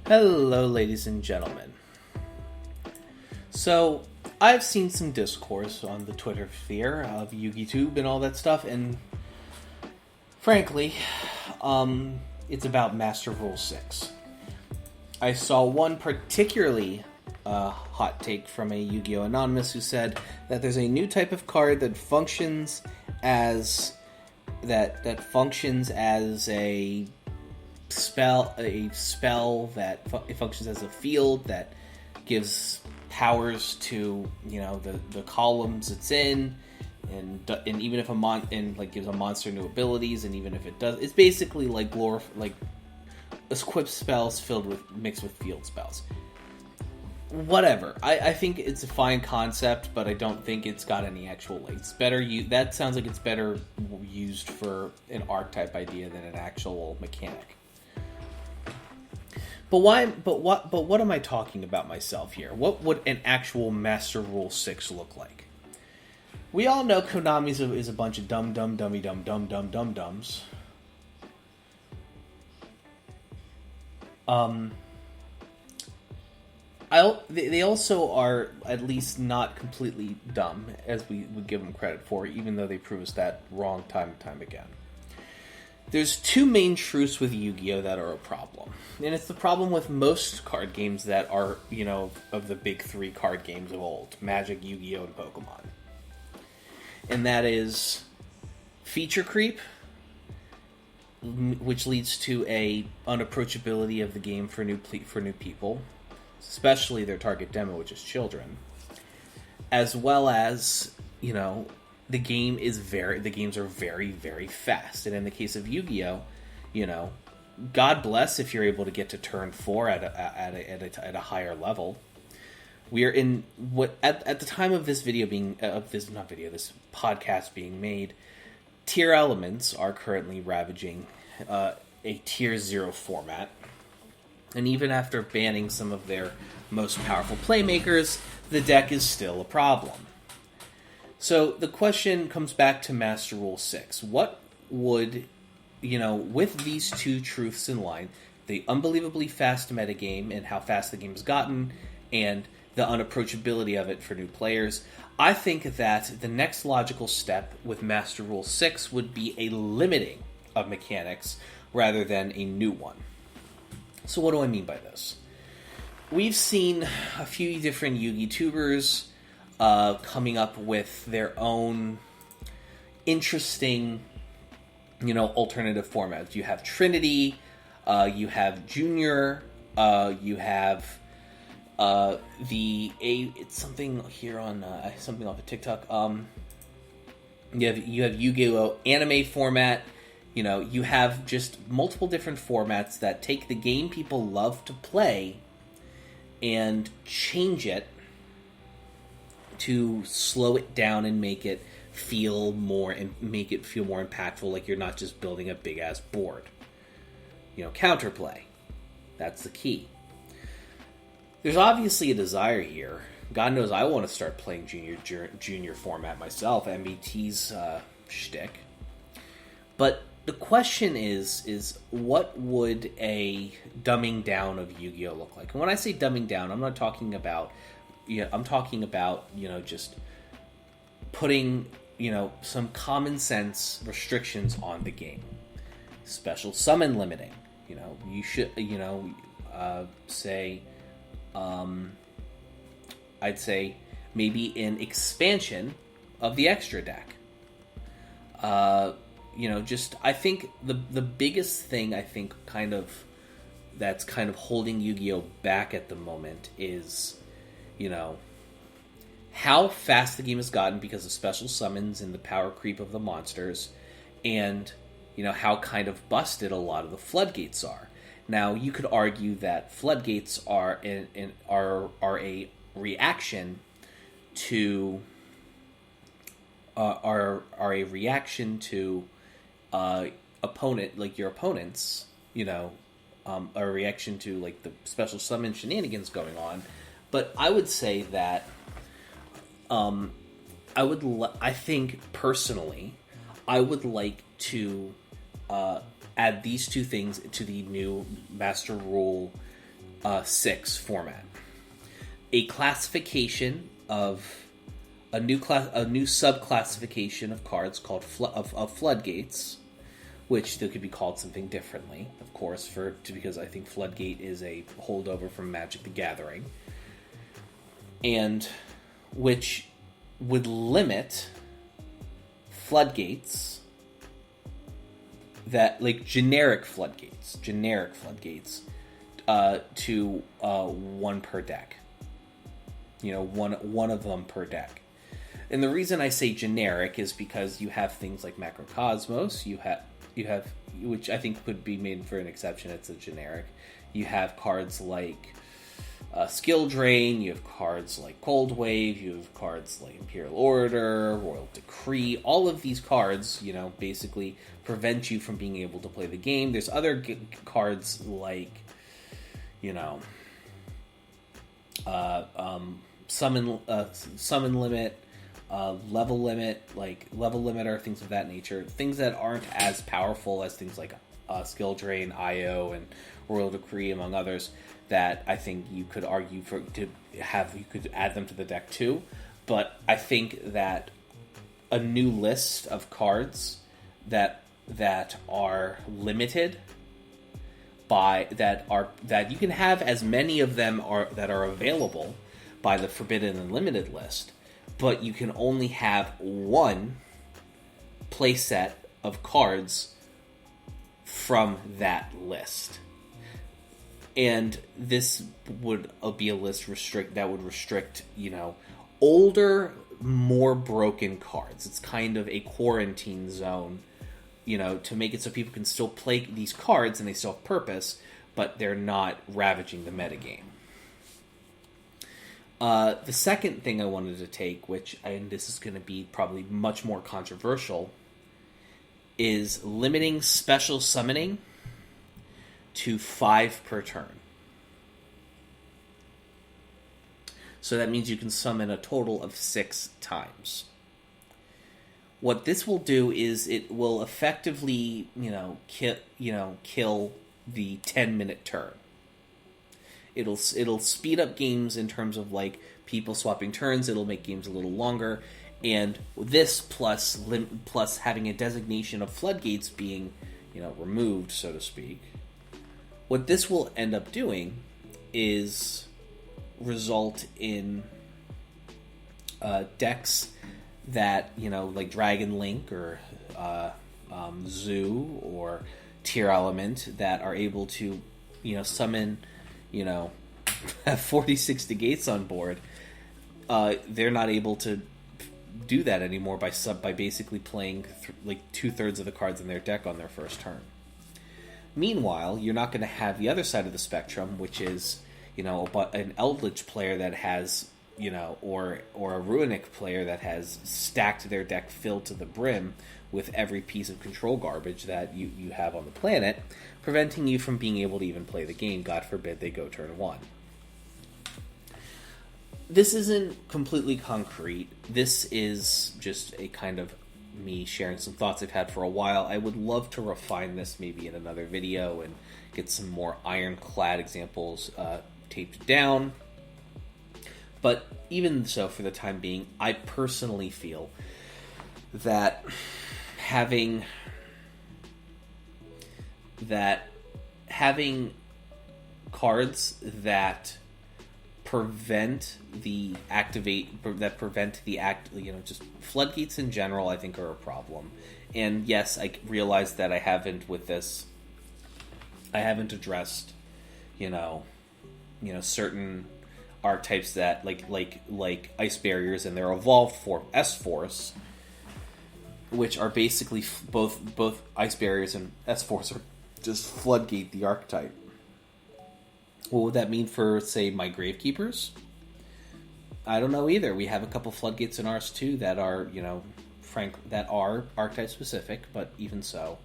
Hello, ladies and gentlemen. So, I've seen some discourse on the Twitter sphere of YugiTube and all that stuff, and frankly, it's about Master Rule 6. I saw one particularly hot take from a Yu-Gi-Oh! Anonymous who said that there's a new type of card that functions as a spell that it functions as a field that gives powers to the columns it's in, and even if gives a monster new abilities, and even if it does, it's basically like equip spells mixed with field spells. Whatever. I think it's a fine concept, but I don't think it's got any actual It's better. That sounds like it's better used for an archetype idea than an actual mechanic. But why? But what am I talking about myself here? What would an actual Master Rule 6 look like? We all know Konami is a bunch of dums. They also are at least not completely dumb, as we would give them credit for, even though they prove us that wrong time and time again. There's two main truths with Yu-Gi-Oh! That are a problem. And it's the problem with most card games that are, of the big three card games of old. Magic, Yu-Gi-Oh! And Pokemon. And that is feature creep, which leads to a unapproachability of the game for new people, especially their target demo, which is children, as well as, the games are very, very fast. And in the case of Yu-Gi-Oh!, God bless if you're able to get to turn 4 at a higher level. We are in at the time of this this podcast being made, tier elements are currently ravaging a tier 0 format. And even after banning some of their most powerful playmakers, the deck is still a problem. So the question comes back to Master Rule 6. What would, with these two truths in line, the unbelievably fast metagame and how fast the game has gotten, and the unapproachability of it for new players, I think that the next logical step with Master Rule 6 would be a limiting of mechanics rather than a new one. So what do I mean by this? We've seen a few different Yu-Gi tubers coming up with their own interesting, alternative formats. You have Trinity, you have Junior, you have it's something here on something off of TikTok. You have Yu-Gi-Oh! Anime format. You have just multiple different formats that take the game people love to play and change it to slow it down and make it feel more impactful, like you're not just building a big ass board. Counterplay. That's the key. There's obviously a desire here. God knows I want to start playing junior format myself, MBT's shtick. But the question is what would a dumbing down of Yu-Gi-Oh! Look like? And when I say dumbing down, I'm not talking about just putting, some common sense restrictions on the game. Special summon limiting. You should, I'd say maybe an expansion of the extra deck. I think the biggest thing that's kind of holding Yu-Gi-Oh! Back at the moment is, how fast the game has gotten because of special summons and the power creep of the monsters, and, how kind of busted a lot of the floodgates are. Now, you could argue that floodgates are a reaction to opponent, like your opponents, a reaction to like the special summon shenanigans going on. But I would say that I think personally, I would like to add these two things to the new Master Rule 6 format. A classification of a new subclassification of cards called floodgates, which they could be called something differently, of course, because I think floodgate is a holdover from Magic the Gathering, and which would limit floodgates that, like, generic floodgates, to 1 per deck. One of them per deck. And the reason I say generic is because you have things like Macrocosmos, you have, which I think could be made for an exception, it's a generic. You have cards like Skill Drain, you have cards like Cold Wave, you have cards like Imperial Order, Royal Decree. All of these cards, basically prevent you from being able to play the game. There's other cards like, summon limit, level limit, like level limiter, things of that nature. Things that aren't as powerful as things like Skill Drain, IO, and Royal Decree, among others, that I think you could argue you could add them to the deck too. But I think that a new list of cards that are limited that you can have as many of them that are available by the Forbidden and Limited list, but you can only have one playset of cards from that list. And this would be a list that would restrict, older, more broken cards. It's kind of a quarantine zone, to make it so people can still play these cards and they still have purpose, but they're not ravaging the metagame. The second thing I wanted to take, and this is going to be probably much more controversial, is limiting special summoning to 5 per turn. So that means you can summon a total of 6 times. What this will do is it will effectively, kill the 10-minute turn. It'll speed up games in terms of, like, people swapping turns. It'll make games a little longer, and this plus having a designation of floodgates being, removed, so to speak. What this will end up doing is result in decks that, like Dragon Link or Zoo or Tier Element, that are able to, summon, have 46 negates on board. They're not able to do that anymore by basically playing like 2/3 of the cards in their deck on their first turn. Meanwhile, you're not going to have the other side of the spectrum, which is, an Eldritch player that has, or a Runic player that has stacked their deck filled to the brim with every piece of control garbage that you have on the planet, preventing you from being able to even play the game. God forbid they go turn 1. This isn't completely concrete. This is just a kind of me sharing some thoughts I've had for a while. I would love to refine this maybe in another video and get some more ironclad examples taped down. But even so, for the time being, I personally feel that having cards that prevent the just floodgates in general, I think, are a problem. And yes, I realize that I haven't addressed, certain archetypes that like Ice Barriers and their evolved form S-Force, which are basically both Ice Barriers and S-Force are just floodgate the archetype. What would that mean for, say, my Gravekeepers? I don't know either. We have a couple floodgates in ours too that are, that are archetype specific, but even so,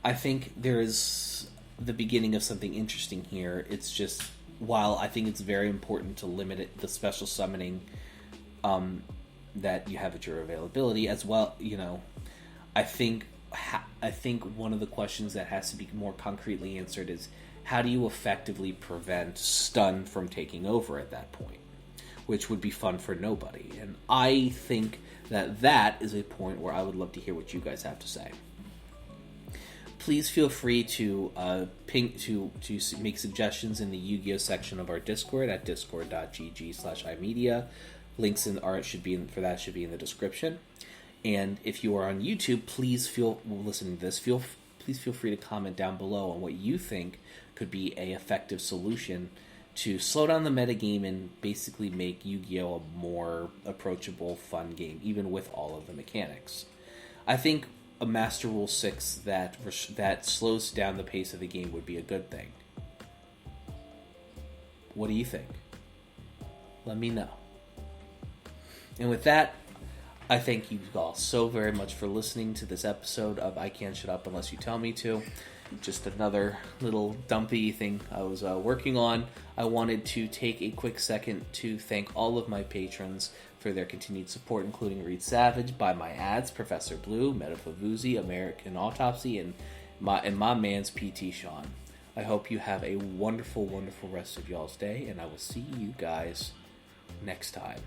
I think there is the beginning of something interesting here. It's just, while I think it's very important to limit the special summoning that you have at your availability as well, I think one of the questions that has to be more concretely answered is, how do you effectively prevent stun from taking over at that point? Which would be fun for nobody. And I think that is a point where I would love to hear what you guys have to say. Please feel free to make suggestions in the Yu-Gi-Oh section of our Discord at discord.gg/HIMedia. Links should be in the description. And if you are on YouTube, please feel free to comment down below on what you think could be a effective solution to slow down the metagame and basically make Yu-Gi-Oh a more approachable, fun game, even with all of the mechanics. I think a Master Rule 6 that slows down the pace of the game would be a good thing. What do you think? Let me know. And with that, I thank you all so very much for listening to this episode of I Can't Shut Up Unless You Tell Me To. Just another little dumpy thing I was working on. I wanted to take a quick second to thank all of my patrons for their continued support, including Reed Savage, By My Ads, Professor Blue, Metaphavuzi, American Autopsy, and my man's PT Sean. I hope you have a wonderful, wonderful rest of y'all's day, and I will see you guys next time.